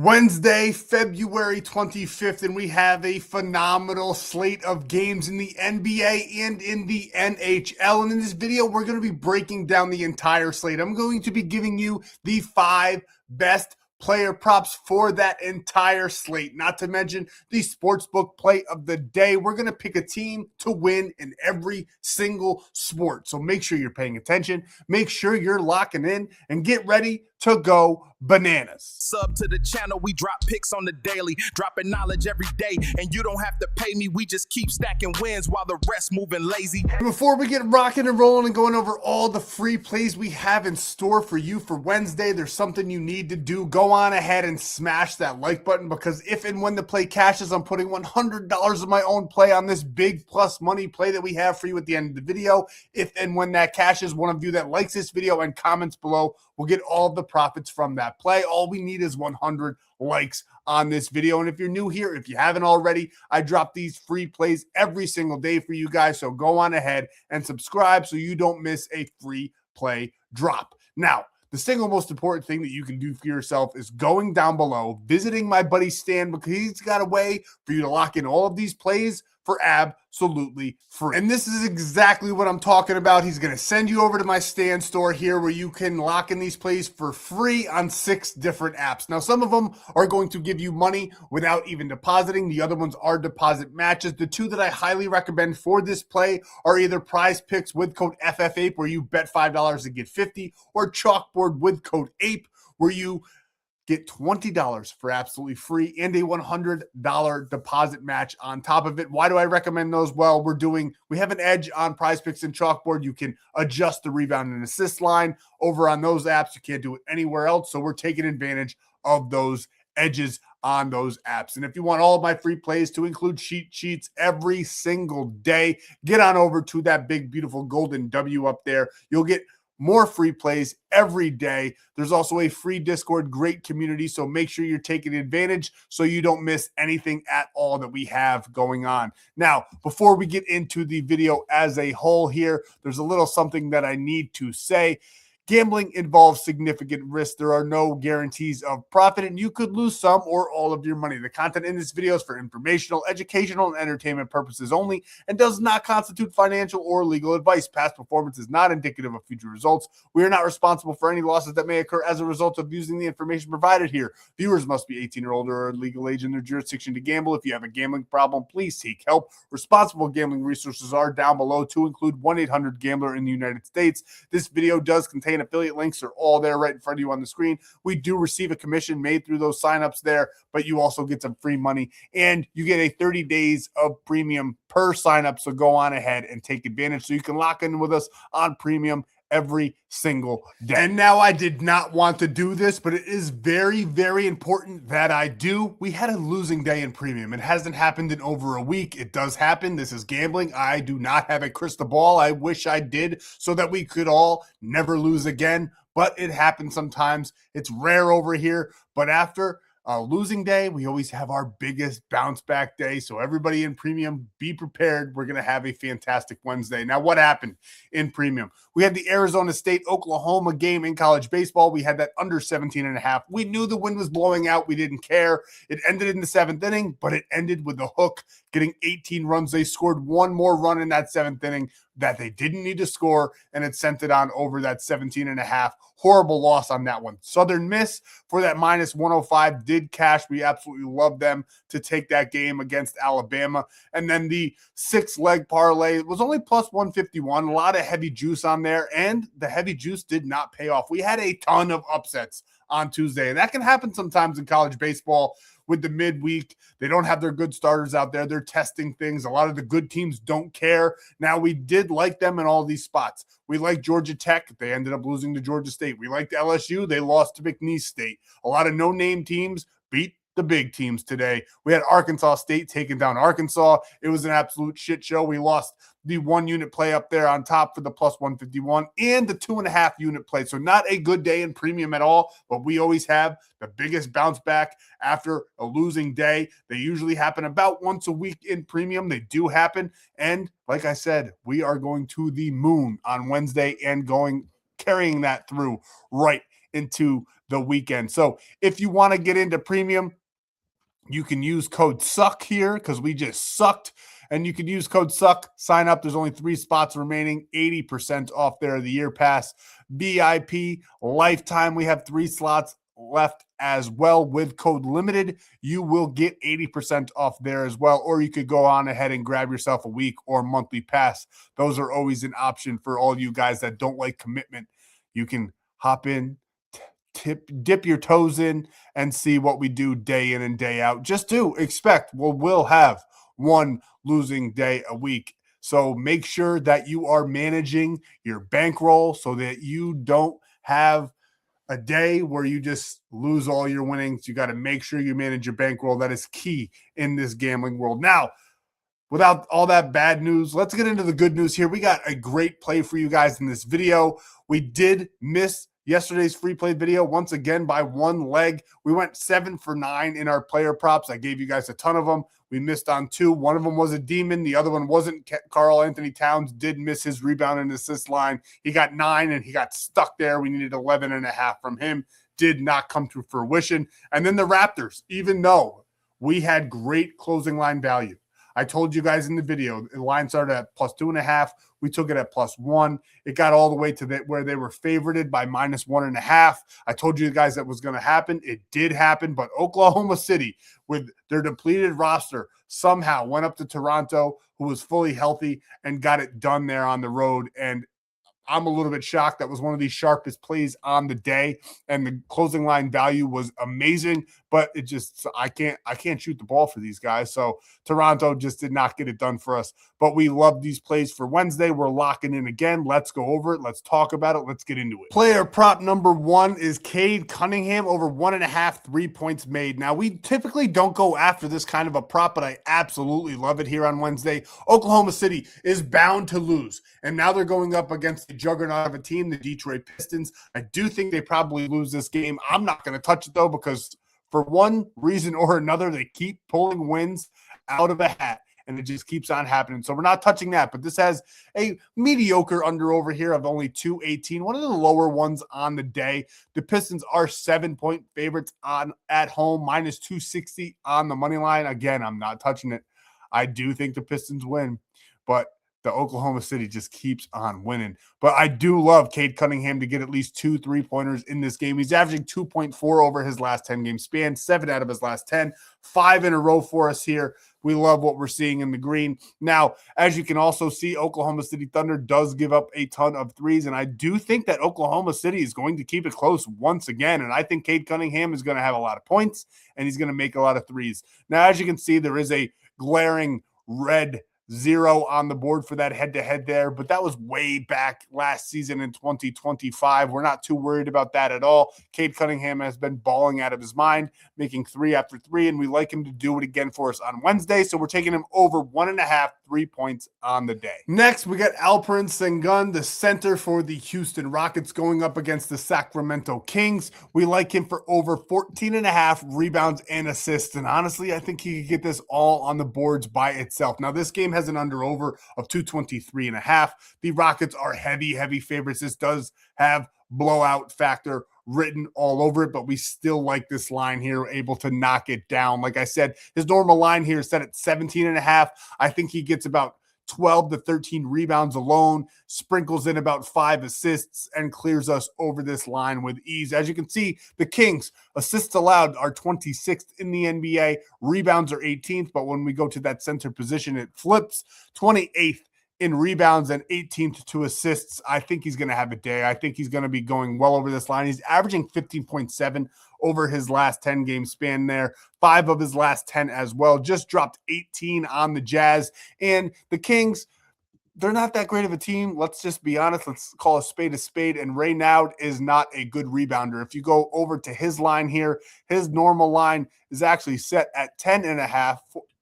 Wednesday, February 25th, and we have a phenomenal slate of games in the NBA and in the NHL. And in this video, we're going to be breaking down the entire slate. I'm going to be giving you the 5 best player props for that entire slate, not to mention the sportsbook play of the day. We're going to pick a team to win in every single sport. So make sure you're paying attention, make sure you're locking in, and get ready to go bananas. Sub to the channel, we drop picks on the daily, dropping knowledge every day, and you don't have to pay me, we just keep stacking wins while the rest moving lazy. Before we get rocking and rolling and going over all the free plays we have in store for you for Wednesday, there's something you need to do. Go on ahead and smash that like button, because if and when the play cashes, I'm putting $100 of my own play on this big plus money play that we have for you at the end of the video. If and when that cashes, one of you that likes this video and comments below will get all the profits from that play. All we need is 100 likes on this video. And if you're new here, if you haven't already, I drop these free plays every single day for you guys. So go on ahead and subscribe so you don't miss a free play drop. Now, the single most important thing that you can do for yourself is going down below, visiting my buddy Stan, because he's got a way for you to lock in all of these plays for absolutely free. And this is exactly what I'm talking about. He's going to send you over to my Stan.store here where you can lock in these plays for free on 6 different apps. Now, some of them are going to give you money without even depositing. The other ones are deposit matches. The 2 that I highly recommend for this play are either Prizepicks with code FFAPE, where you bet $5 and get 50, or Chalkboard with code APE, where you get $20 for absolutely free and a $100 deposit match on top of it. Why do I recommend those? Well, we have an edge on Prizepicks and Chalkboard. You can adjust the rebound and assist line over on those apps. You can't do it anywhere else. So we're taking advantage of those edges on those apps. And if you want all of my free plays to include cheat sheets every single day, get on over to that big, beautiful golden W up there. You'll get more free plays every day. There's also a free Discord, great community, so make sure you're taking advantage so you don't miss anything at all that we have going on. Now, before we get into the video as a whole here, there's a little something that I need to say. Gambling involves significant risk. There are no guarantees of profit, and you could lose some or all of your money. The content in this video is for informational, educational, and entertainment purposes only and does not constitute financial or legal advice. Past performance is not indicative of future results. We are not responsible for any losses that may occur as a result of using the information provided here. Viewers must be 18 or older or legal age in their jurisdiction to gamble. If you have a gambling problem, please seek help. Responsible gambling resources are down below, to include 1-800-GAMBLER in the United States. This video does contain affiliate links, are all there right in front of you on the screen. We do receive a commission made through those signups there, but you also get some free money and you get a 30 days of premium per signup. So go on ahead and take advantage so you can lock in with us on premium every single day. And now, I did not want to do this, but it is very, very important that I do. We had a losing day in premium. It hasn't happened in over a week. It does happen. This is gambling. I do not have a crystal ball. I wish I did, so that we could all never lose again, but it happens sometimes. It's rare over here, but after a losing day, we always have our biggest bounce back day. So everybody in premium, be prepared. We're going to have a fantastic Wednesday. Now, what happened in premium? We had the Arizona State Oklahoma game in college baseball. We had that under 17.5. We knew the wind was blowing out. We didn't care. It ended in the 7th inning, but it ended with the Hook getting 18 runs. They scored one more run in that 7th inning that they didn't need to score, and it sent it on over that 17.5. Horrible loss on that one. Southern Miss for that -105 did cash. We absolutely love them to take that game against Alabama. And then the 6-leg parlay was only +151. A lot of heavy juice on there, and the heavy juice did not pay off. We had a ton of upsets on Tuesday, and that can happen sometimes in college baseball. With the midweek, they don't have their good starters out there. They're testing things. A lot of the good teams don't care. Now, we did like them in all these spots. We like Georgia Tech. They ended up losing to Georgia State. We liked LSU. They lost to McNeese State. A lot of no-name teams beat the big teams today. We had Arkansas State taking down Arkansas. It was an absolute shit show. We lost the 1-unit play up there on top for the +151 and the 2.5-unit play. So not a good day in premium at all, but we always have the biggest bounce back after a losing day. They usually happen about once a week in premium. They do happen. And like I said, we are going to the moon on Wednesday and carrying that through right into the weekend. So if you want to get into premium, you can use code SUCK here because we just sucked. And you can use code SUCK. Sign up. There's only 3 spots remaining. 80% off there. The year pass, VIP, lifetime. We have 3 slots left as well. With code LIMITED, you will get 80% off there as well. Or you could go on ahead and grab yourself a week or monthly pass. Those are always an option for all you guys that don't like commitment. You can hop in, dip your toes in, and see what we do day in and day out. Just do expect we'll have one losing day a week. So make sure that you are managing your bankroll so that you don't have a day where you just lose all your winnings. You got to make sure you manage your bankroll. That is key in this gambling world. Now, without all that bad news, let's get into the good news here. We got a great play for you guys in this video. We did miss yesterday's free play video once again by 1 leg. We went 7 for 9 in our player props. I gave you guys a ton of them. We missed on 2. One of them was a demon. The other one wasn't. Karl Anthony Towns did miss his rebound and assist line. He got 9 and he got stuck there. We needed 11.5 from him. Did not come to fruition. And then the Raptors, even though we had great closing line value, I told you guys in the video, the line started at +2.5. We took it at +1. It got all the way to where they were favorited by -1.5. I told you guys that was going to happen. It did happen, but Oklahoma City, with their depleted roster, somehow went up to Toronto, who was fully healthy, and got it done there on the road. And I'm a little bit shocked. That was one of the sharpest plays on the day, and the closing line value was amazing, but it just, I can't shoot the ball for these guys. So Toronto just did not get it done for us, but we love these plays for Wednesday. We're locking in again. Let's go over it. Let's talk about it. Let's get into it. Player prop number 1 is Cade Cunningham over 1.5 3 points made. Now, we typically don't go after this kind of a prop, but I absolutely love it here on Wednesday. Oklahoma City is bound to lose, and now they're going up against the juggernaut of a team, the Detroit Pistons. I do think they probably lose this game. I'm not going to touch it, though, because for one reason or another, they keep pulling wins out of a hat, and it just keeps on happening. So we're not touching that, but this has a mediocre under over here of only 218, one of the lower ones on the day. The Pistons are 7-point favorites at home, -260 on the money line. Again, I'm not touching it. I do think the Pistons win, but the Oklahoma City just keeps on winning. But I do love Cade Cunningham to get at least 2 3-pointers in this game. He's averaging 2.4 over his last 10-game span, 7 out of his last 10, 5 in a row for us here. We love what we're seeing in the green. Now, as you can also see, Oklahoma City Thunder does give up a ton of threes, and I do think that Oklahoma City is going to keep it close once again, and I think Cade Cunningham is going to have a lot of points, and he's going to make a lot of threes. Now, as you can see, there is a glaring red 0 on the board for that head-to-head there, but that was way back last season in 2025. We're not too worried about that at all. Cade Cunningham has been balling out of his mind, making 3 after 3, and we like him to do it again for us on Wednesday, so we're taking him over 1.5 3 points on the day. Next, we got Alperen Sengun, the center for the Houston Rockets, going up against the Sacramento Kings. We like him for over 14.5 rebounds and assists, and honestly, I think he could get this all on the boards by itself. Now, this game has an under-over of 223.5. The Rockets are heavy favorites. This does have blowout factor written all over it, but we still like this line here, able to knock it down. Like I said, his normal line here is set at 17.5. I think he gets about 12 to 13 rebounds alone, sprinkles in about 5 assists, and clears us over this line with ease. As you can see, the Kings, assists allowed are 26th in the NBA. Rebounds are 18th, but when we go to that center position, it flips. 28th in rebounds and 18th to assists. I think he's going to have a day. I think he's going to be going well over this line. He's averaging 15.7 over his last 10-game span there. 5 of his last 10 as well. Just dropped 18 on the Jazz. And the Kings, they're not that great of a team. Let's just be honest. Let's call a spade, and Ray Naud is not a good rebounder. If you go over to his line here, his normal line is actually set at 10.5.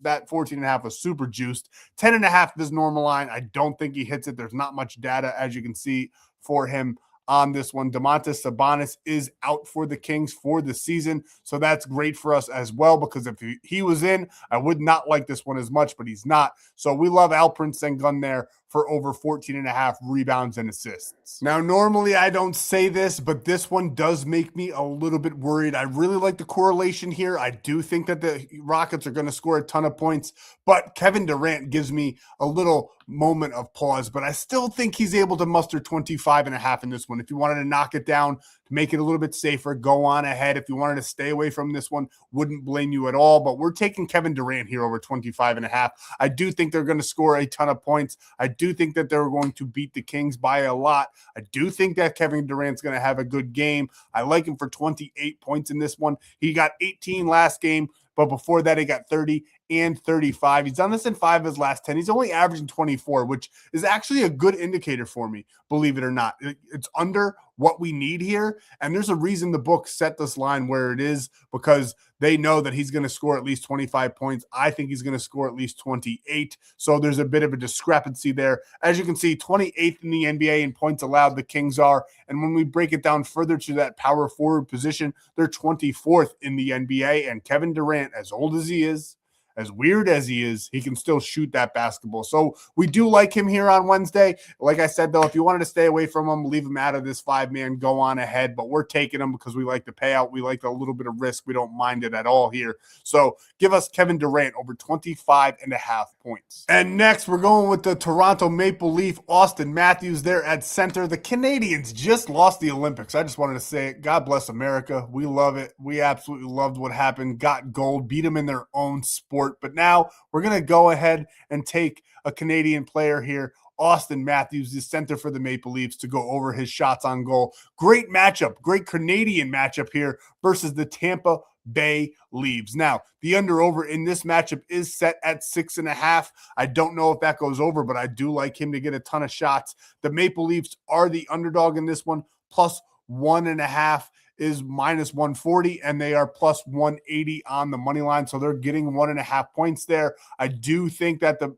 That 14.5 was super juiced. 10.5 of his normal line. I don't think he hits it. There's not much data, as you can see, for him on this one. Domantas Sabonis is out for the Kings for the season, so that's great for us as well, because if he was in, I would not like this one as much, but he's not. So we love Alperen Sengun there for over 14.5 rebounds and assists. Now, normally I don't say this, but this one does make me a little bit worried. I really like the correlation here. I do think that the Rockets are going to score a ton of points, but Kevin Durant gives me a little moment of pause, but I still think he's able to muster 25.5 in this one. If you wanted to knock it down to make it a little bit safer, go on ahead. If you wanted to stay away from this one, wouldn't blame you at all, but we're taking Kevin Durant here over 25.5. I do think they're going to score a ton of points. I do think that they're going to beat the Kings by a lot. I do think that Kevin Durant's going to have a good game. I like him for 28 points in this one. He got 18 last game, but before that, he got 30 and 35. He's done this in 5 of his last 10. He's only averaging 24, which is actually a good indicator for me, believe it or not. It's under what we need here, and there's a reason the book set this line where it is, because they know that he's going to score at least 25 points. I think he's going to score at least 28, so there's a bit of a discrepancy there. As you can see, 28th in the NBA in points allowed, the Kings are, and when we break it down further to that power forward position, they're 24th in the NBA, and Kevin Durant, as old as he is, as weird as he is, he can still shoot that basketball. So we do like him here on Wednesday. Like I said, though, if you wanted to stay away from him, leave him out of this 5-man, go on ahead. But we're taking him because we like the payout. We like a little bit of risk. We don't mind it at all here. So give us Kevin Durant over 25.5 points. And next, we're going with the Toronto Maple Leaf, Austin Matthews there at center. The Canadians just lost the Olympics. I just wanted to say it. God bless America. We love it. We absolutely loved what happened. Got gold, beat them in their own sport. But now we're going to go ahead and take a Canadian player here, Austin Matthews, the center for the Maple Leafs, to go over his shots on goal. Great matchup, great Canadian matchup here versus the Tampa Bay Leaves. Now, the under-over in this matchup is set at 6.5. I don't know if that goes over, but I do like him to get a ton of shots. The Maple Leafs are the underdog in this one, plus 1.5 is minus 140, and they are plus 180 on the money line. So they're getting 1.5 points there. I do think that the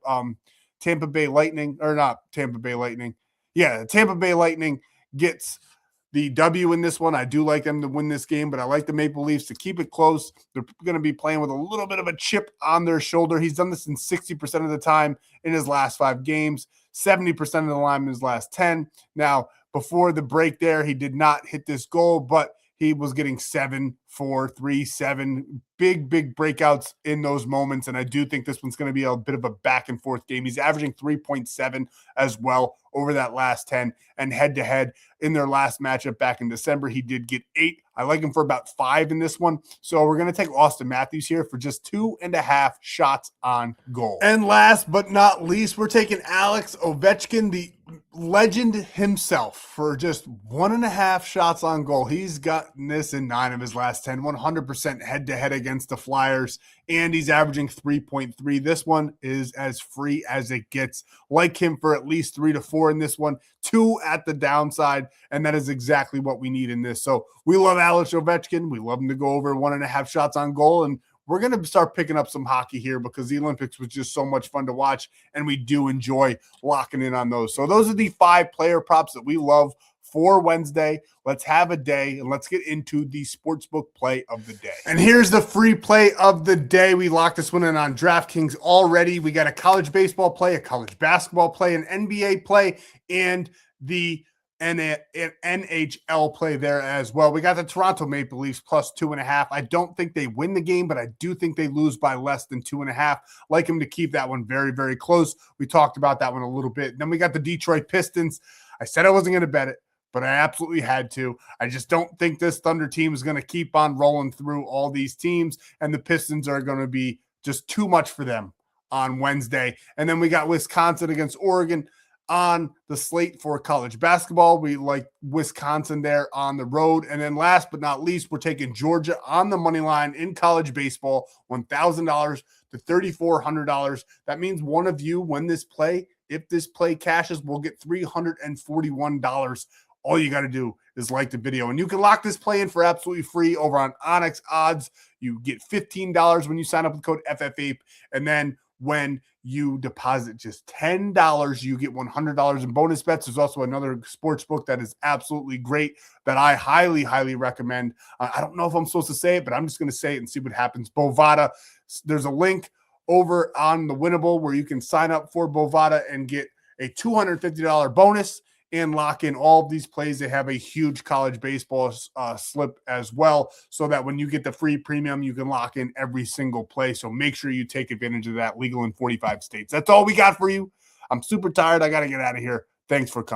Tampa Bay Lightning gets the W in this one. I do like them to win this game, but I like the Maple Leafs to keep it close. They're going to be playing with a little bit of a chip on their shoulder. He's done this in 60% of the time in his last 5 games, 70% of the time in his last 10. Now, before the break there, he did not hit this goal, but he was getting 7, 4, 3, 7, big breakouts in those moments. And I do think this one's going to be a bit of a back and forth game. He's averaging 3.7 as well over that last 10, and head to head in their last matchup back in December, he did get 8. I like him for about 5 in this one. So we're going to take Austin Matthews here for just 2.5 shots on goal. And last but not least, we're taking Alex Ovechkin, the legend himself, for just 1.5 shots on goal. He's gotten this in 9 of his last 10, 100% head-to-head against the Flyers, and he's averaging 3.3. This one is as free as it gets. Like him for at least 3 to 4 in this one, 2 at the downside, and that is exactly what we need in this. So we love Alex Ovechkin. We love him to go over 1.5 shots on goal, and we're going to start picking up some hockey here because the Olympics was just so much fun to watch, and we do enjoy locking in on those. So those are the 5 player props that we love for Wednesday. Let's have a day, and let's get into the sportsbook play of the day. And here's the free play of the day. We locked this one in on DraftKings already. We got a college baseball play, a college basketball play, an NBA play, and the NHL play there as well. We got the Toronto Maple Leafs plus 2.5. I don't think they win the game, but I do think they lose by less than 2.5. Like them to keep that one very, very close. We talked about that one a little bit. Then we got the Detroit Pistons. I said I wasn't going to bet it, but I absolutely had to. I just don't think this Thunder team is going to keep on rolling through all these teams, and the Pistons are going to be just too much for them on Wednesday. And then we got Wisconsin against Oregon on the slate for college basketball. We like Wisconsin there on the road. And then last but not least, we're taking Georgia on the money line in college baseball, $1,000 to $3,400. That means one of you win this play. If this play cashes, we'll get $341. All you got to do is like the video. And you can lock this play in for absolutely free over on ONYX odds. You get $15 when you sign up with code FFAPE. And then when you deposit just $10, you get $100 in bonus bets. There's also another sports book that is absolutely great that I highly, highly recommend. I don't know if I'm supposed to say it, but I'm just going to say it and see what happens. Bovada. There's a link over on the Winible where you can sign up for Bovada and get a $250 bonus and lock in all of these plays. They have a huge college baseball slip as well, so that when you get the free premium, you can lock in every single play. So make sure you take advantage of that. Legal in 45 states. That's all we got for you. I'm super tired. I got to get out of here. Thanks for coming.